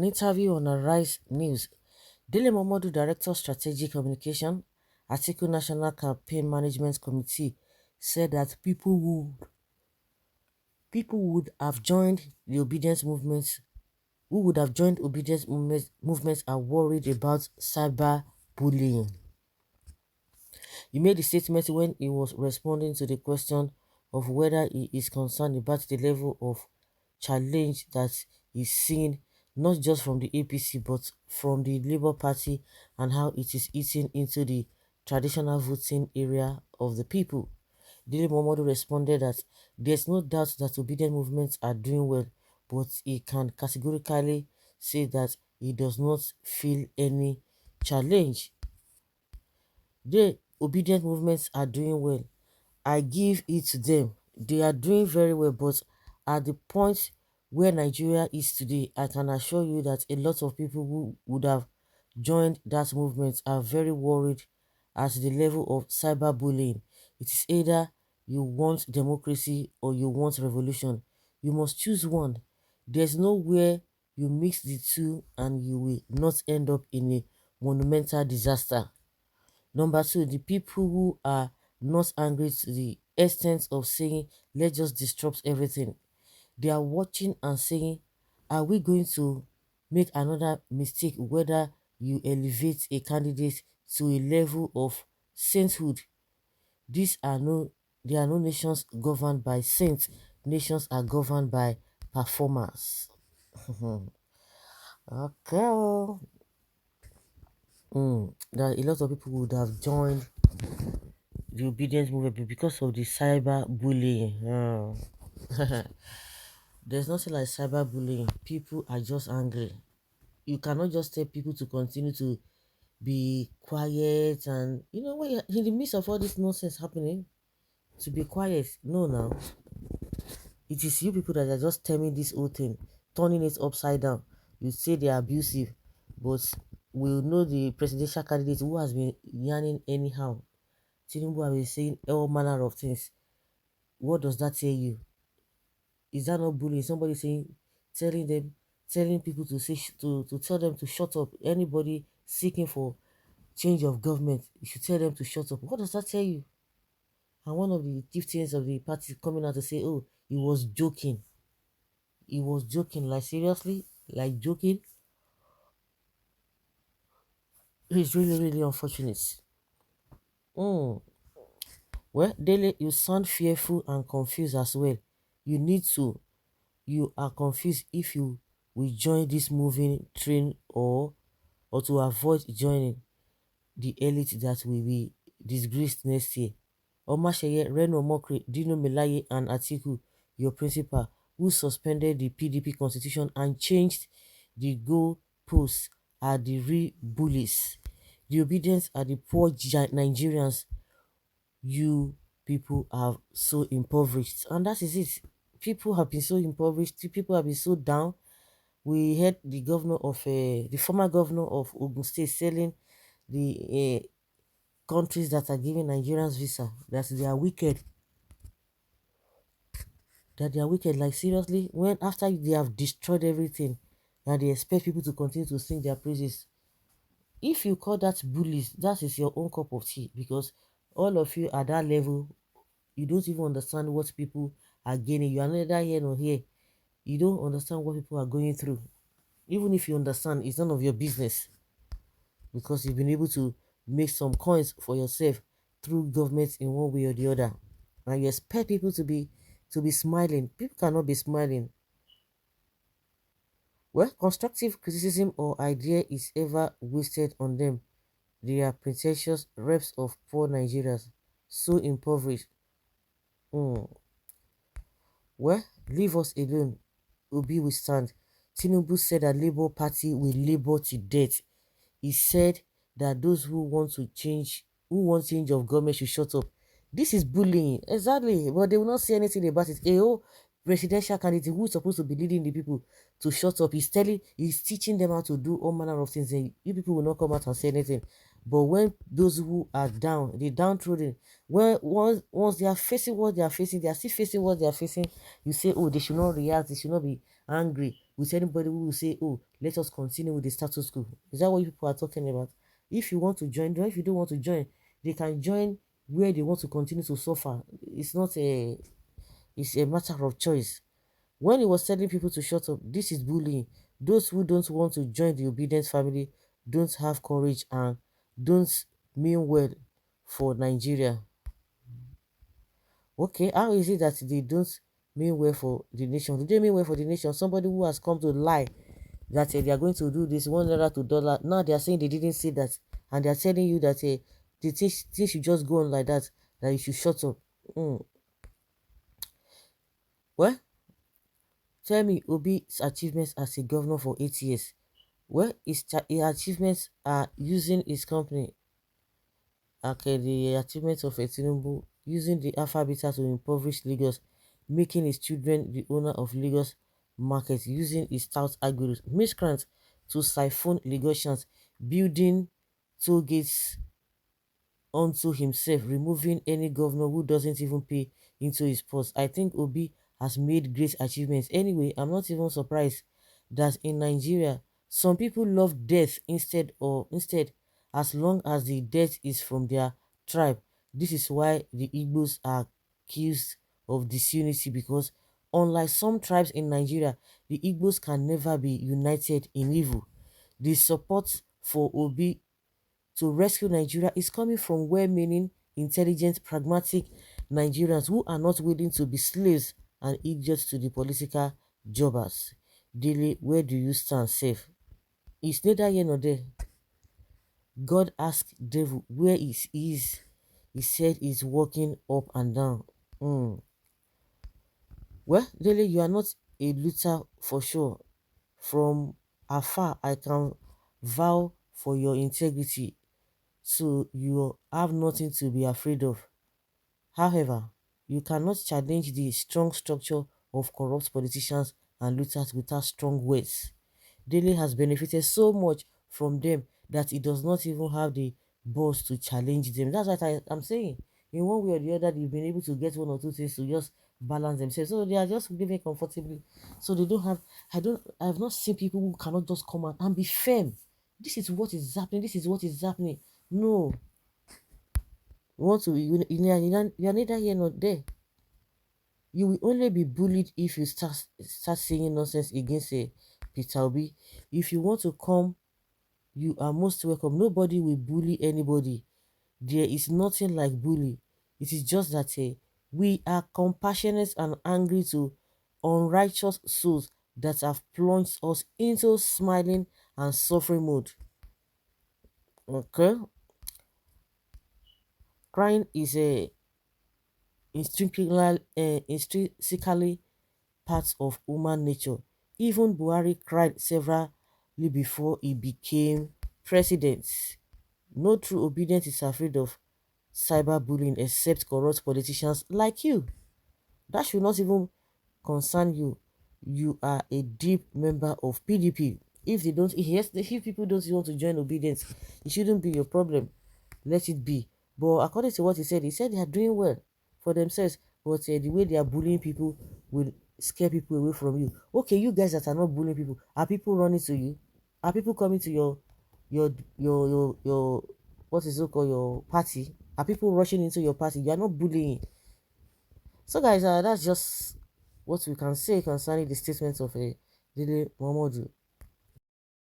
an interview on Arise News, DELE MOMODU Director Strategic Communication, Atiku National Campaign Management Committee, said that people would have joined the obedience movements, who would have joined obedience movements are worried about cyber bullying. He made the statement when he was responding to the question of whether he is concerned about the level of challenge that is seen not just from the APC but from the Labour Party and how it is eating into the traditional voting area of the people. DELE MOMODU responded that there's no doubt that obedient movements are doing well, but he can categorically say that he does not feel any challenge. The obedient movements are doing well. I give it to them. They are doing very well, but at the point where Nigeria is today, I can assure you that a lot of people who would have joined that movement are very worried at the level of cyberbullying. It is either you want democracy or you want revolution. You must choose one. There's nowhere you mix the two and you will not end up in a monumental disaster. Number two, the people who are not angry to the extent of saying, let's just disrupt everything. They are watching and saying, are we going to make another mistake whether you elevate a candidate to a level of sainthood? They are no nations governed by saints. Nations are governed by performers. Okay. There are a lot of people who would have joined the obedience movement because of the cyber bullying. There's nothing like cyber bullying. People are just angry. You cannot just tell people to continue to be quiet and when you're in the midst of all this nonsense happening, to be quiet. No, now it is you people that are just telling this whole thing, turning it upside down. You say they are abusive, but we'll know the presidential candidate who has been yarning anyhow. Tinubu have been saying all manner of things. What does that tell you? Is that not bullying? Somebody telling people to say to tell them to shut up. Anybody seeking for change of government, you should tell them to shut up. What does that tell you? And one of the chieftains of the party coming out to say, oh, he was joking. He was joking. Like, seriously? Like, joking? It's really, really unfortunate. Well, DELE, you sound fearful and confused as well. You are confused if you will join this moving train or to avoid joining the elite that will be disgraced next year. Omasheye, Reno Mokri, Dino Melaye and Atiku, your principal, who suspended the PDP constitution and changed the goalposts, are the real bullies. The obedience are the poor Nigerians. You people are so impoverished, and that is it. People have been so impoverished. People have been so down. We heard the the former governor of Ogun State selling the countries that are giving Nigerians visa, that they are wicked. That they are wicked. Like, seriously, when after they have destroyed everything, and they expect people to continue to sing their praises. If you call that bullies, that is your own cup of tea, because all of you at that level, you don't even understand what people are gaining. You are neither here nor here. You don't understand what people are going through. Even if you understand, it's none of your business, because you've been able to make some coins for yourself through government in one way or the other, and you expect people to be smiling. People cannot be smiling. Well, constructive criticism or idea is ever wasted on them. They are pretentious reps of poor Nigerians, so impoverished. Well, leave us alone. Obi will stand. Tinubu said that Labour Party will labor to death. He said that those who want change of government should shut up. This is bullying, exactly, but they will not say anything about it. A whole presidential candidate who is supposed to be leading the people to shut up, he's teaching them how to do all manner of things, and you people will not come out and say anything. But when those who are down, the downtrodden, when once they are facing what they are facing, they are still facing what they are facing, you say, oh, they should not react, they should not be angry with anybody who will say, oh, let us continue with the status quo. Is that what you people are talking about? If you want to join, if you don't want to join, they can join where they want to continue to suffer. It's not a, it's a matter of choice. When he was telling people to shut up, this is bullying. Those who don't want to join the Obedient family don't have courage and don't mean well for Nigeria. Okay, how is it that they don't mean well for the nation? Do they mean well for the nation? Somebody who has come to lie that they are going to do this $1 to dollar. Now they are saying they didn't say that, and they are telling you that the things should just go on like that. That you should shut up. Well, tell me Obi's achievements as a governor for 8 years. Well, his achievements are using his company, okay, the achievements of Tinubu, using the alphabet to impoverish Lagos, making his children the owner of Lagos market, using his stout algorithms, miscreants to siphon Lagosians, building toll gates unto himself, removing any governor who doesn't even pay into his purse. I think Obi has made great achievements. Anyway, I'm not even surprised that in Nigeria, some people love death instead, as long as the death is from their tribe. This is why the Igbos are accused of disunity, because unlike some tribes in Nigeria, the Igbos can never be united in evil. The support for Obi to rescue Nigeria is coming from well-meaning, intelligent, pragmatic Nigerians who are not willing to be slaves and idiots to the political jobbers. Dele, where do you stand safe? It's neither here nor there. God asked devil where is he. He said he's walking up and down. Well, Dele, you are not a looter for sure. From afar, I can vow for your integrity, so you have nothing to be afraid of. However, you cannot challenge the strong structure of corrupt politicians and looters without strong words. Dele has benefited so much from them that he does not even have the balls to challenge them. That's what I'm saying. In one way or the other, they've been able to get one or two things to just balance themselves. So they are just living comfortably. So they don't have, I have not seen people who cannot just come out and be firm. This is what is happening. This is what is happening. No, you are neither here nor there. You will only be bullied if you start saying nonsense against Peter Obi. If you want to come, you are most welcome. Nobody will bully anybody. There is nothing like bully. It is just that we are compassionate and angry to unrighteous souls that have plunged us into smiling and suffering mode. Okay? Crying is intrinsically part of human nature. Even Buhari cried severally before he became president. No true obedience is afraid of cyberbullying except corrupt politicians like you. That should not even concern you. You are a deep member of PDP. If they don't, if people don't want to join obedience, it shouldn't be your problem. Let it be. But according to what he said they are doing well for themselves. But the way they are bullying people will scare people away from you. Okay, you guys that are not bullying people, are people running to you? Are people coming to your what is it called, your party? Are people rushing into your party? You are not bullying. So guys, that's just what we can say concerning the statements of Dele Momodu.